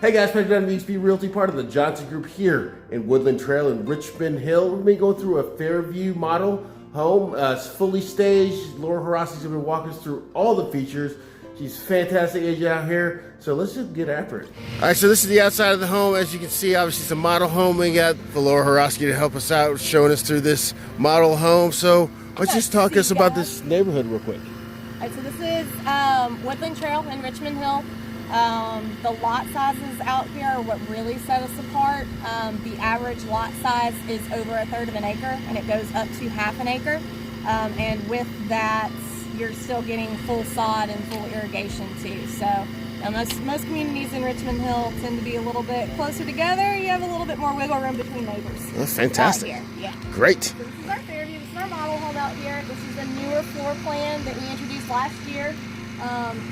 Hey guys, Patrick Dunn, VXP Realty, part of the Johnson Group here in Woodland Trail in Richmond Hill. We're going to go through a Fairview model home. It's fully staged. Laura Harasi's going to walk us through all the features. She's fantastic agent out here, so let's just get after it. All right, so this is the outside of the home. As you can see, obviously it's a model home. We got Laura Harasi to help us out, showing us through this model home. So let's just talk to us about this neighborhood real quick. All right, so this is Woodland Trail in Richmond Hill. The lot sizes out here are what really set us apart. The average lot size is over 1/3 of an acre, and it goes up to 1/2 an acre. And with that, you're still getting full sod and full irrigation too. So most communities in Richmond Hill tend to be a little bit closer together. You have a little bit more wiggle room between neighbors. That's fantastic. Out here. Yeah. Great. So this is our Fairview. This is our model home out here. This is a newer floor plan that we introduced last year,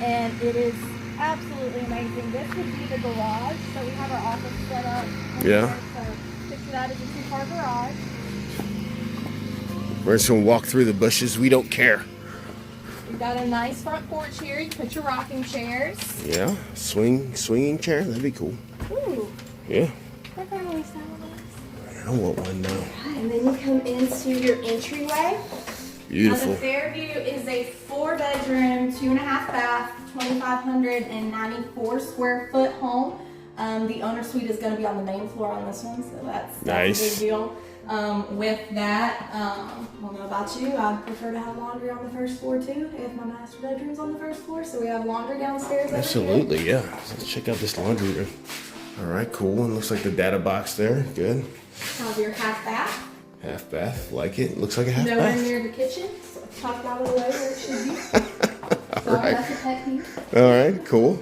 and it is absolutely amazing. This would be the garage. So we have our office set up. Yeah. So picture that as a 2-car garage. We're just gonna walk through the bushes. We don't care. We've got a nice front porch here. You can put your rocking chairs. Yeah, swinging chair. That'd be cool. Ooh. Yeah. What family style is? I want one now. And then you come into your entryway. Beautiful. Now the Fairview is a 4-bedroom, 2.5 bath, 2,594 square foot home. The owner suite is going to be on the main floor on this one, so that's nice. A big deal. With that, I don't know about you, I prefer to have laundry on the first floor too, if my master bedroom's on the first floor, so we have laundry downstairs. Absolutely, yeah. So let's check out this laundry room. All right, cool. And looks like the data box there. Good. Have your half bath. Half bath, like it. Looks like a half Nowhere bath. near the kitchen, so it's tucked out of the way where it should be. So right. that's a pet peeve. All right, cool.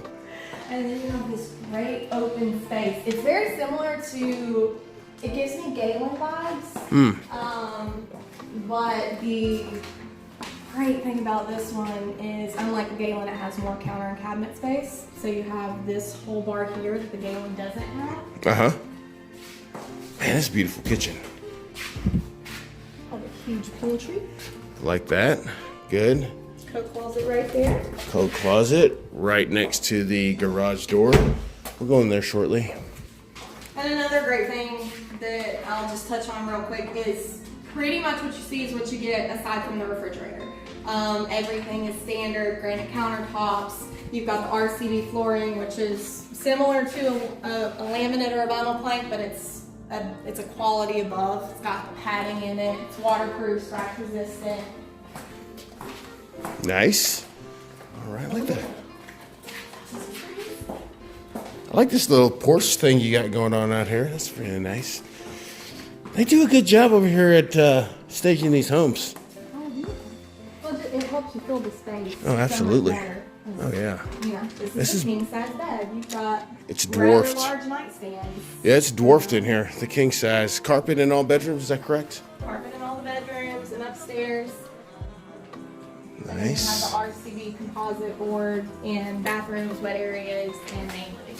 And then you have this great open space. It's very similar to, it gives me Guyton vibes. But the great thing about this one is, unlike Guyton, it has more counter and cabinet space. So you have this whole bar here that the Guyton doesn't have. Uh-huh. Man, that's a beautiful kitchen. Have a huge pantry. Like that. Good. Coat closet right there. Coat closet right next to the garage door. We'll go in there shortly. And another great thing that I'll just touch on real quick is pretty much what you see is what you get aside from the refrigerator. Everything is standard, granite countertops. You've got the RCB flooring, which is similar to a laminate or a vinyl plank, but it's a quality above. It's got padding in it. It's waterproof, scratch resistant. Nice. All right, I like that. I like this little porch thing you got going on out here. That's really nice. They do a good job over here at staging these homes. Well, it helps you fill the space. Oh, absolutely. So much better. Oh, yeah. Yeah, this is a king size bed. You've got It's dwarfed. rather large nightstands. Yeah, it's dwarfed in here. The king size. Carpet in all bedrooms, is that correct? Carpet in all the bedrooms and upstairs. Nice. And you have the RCB composite board in bathrooms, wet areas, and main living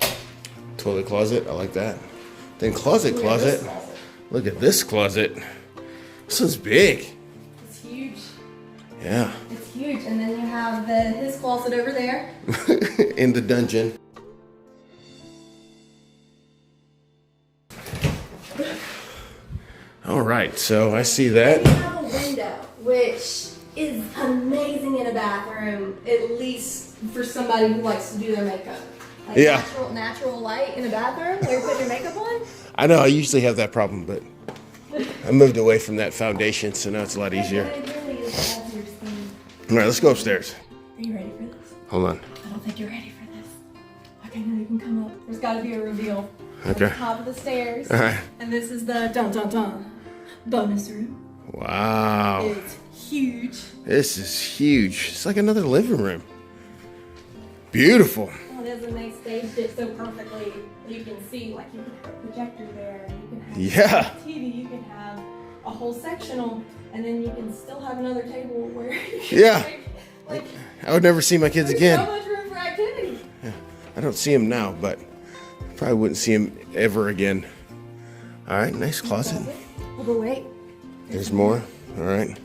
areas. Toilet closet, I like that. Then closet. Look at this closet. Look at this closet. This one's big. It's huge. Yeah. It's huge. And then you have his closet over there. In the dungeon. All right, so I see that. And you have a window, which is amazing in a bathroom, at least for somebody who likes to do their makeup. Like Yeah. Natural light in a bathroom where you put your makeup on. I know I usually have that problem, but I moved away from that foundation, so now it's a lot easier. It really is bad for your skin. All right, let's go upstairs. Are you ready for this? Hold on. I don't think you're ready for this. Okay, now you can come up. There's got to be a reveal. Okay. At the top of the stairs. All right. And this is the bonus room. Wow. It's huge. This is huge. It's like another living room. Beautiful. Well, it is, and they staged it so perfectly. You can see, like, you can have a projector there, and you can have Yeah. TV, you can have a whole sectional, and then you can still have another table where you can Yeah. like I would never see my kids again. so much room for activity. Yeah. I don't see him now, but probably wouldn't see him ever again. All right, nice closet. Oh, but wait. There's more. All right.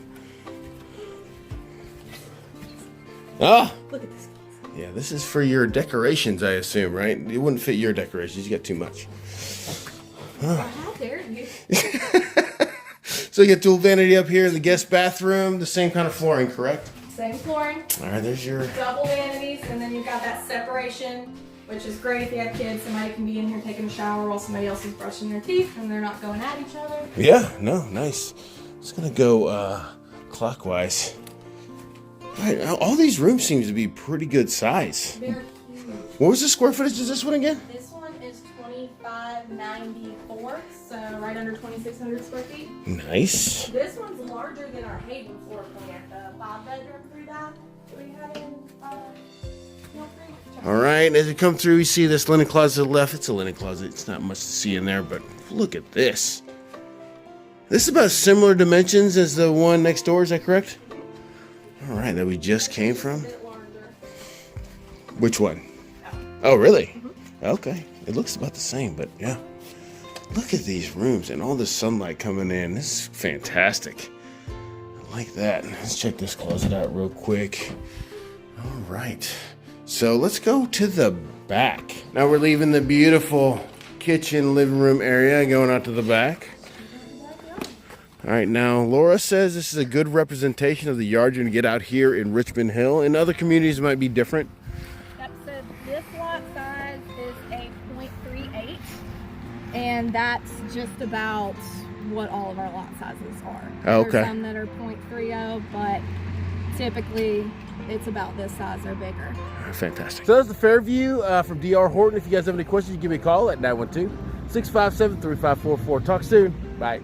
Ah, Look at this closet. Yeah, this is for your decorations, I assume, right? It wouldn't fit your decorations. You got too much. How dare you? So you got dual vanity up here in the guest bathroom. The same kind of flooring, correct? Same flooring. All right, there's your... Double vanities, and then you've got that separation, which is great if you have kids. Somebody can be in here taking a shower while somebody else is brushing their teeth, and they're not going at each other. Yeah, no, nice. Just gonna go clockwise. All right, all these rooms seem to be pretty good size. They're huge. What was the square footage of this one again? This one is 2594, so right under 2,600 square feet. Nice. This one's larger than our Haven floor plan, the 5-bedroom 3-bath that we had in All right, as you come through, you see this linen closet to the left. It's a linen closet. It's not much to see in there, but look at this. This is about similar dimensions as the one next door, is that correct? All right, that we just came from. Which one? Oh, really? Okay. It looks about the same, but yeah. Look at these rooms and all the sunlight coming in. This is fantastic. I like that. Let's check this closet out real quick. All right. So let's go to the back. Now we're leaving the beautiful kitchen living room area and going out to the back. All right, now Laura says this is a good representation of the yard you're gonna get out here in Richmond Hill. In other communities it might be different. Yep, so this lot size is a .38, and that's just about what all of our lot sizes are. Oh, okay. There's some that are .30, but typically it's about this size or bigger. Fantastic. So that's the Fairview from DR Horton. If you guys have any questions, you give me a call at 912-657-3544. Talk soon. Bye.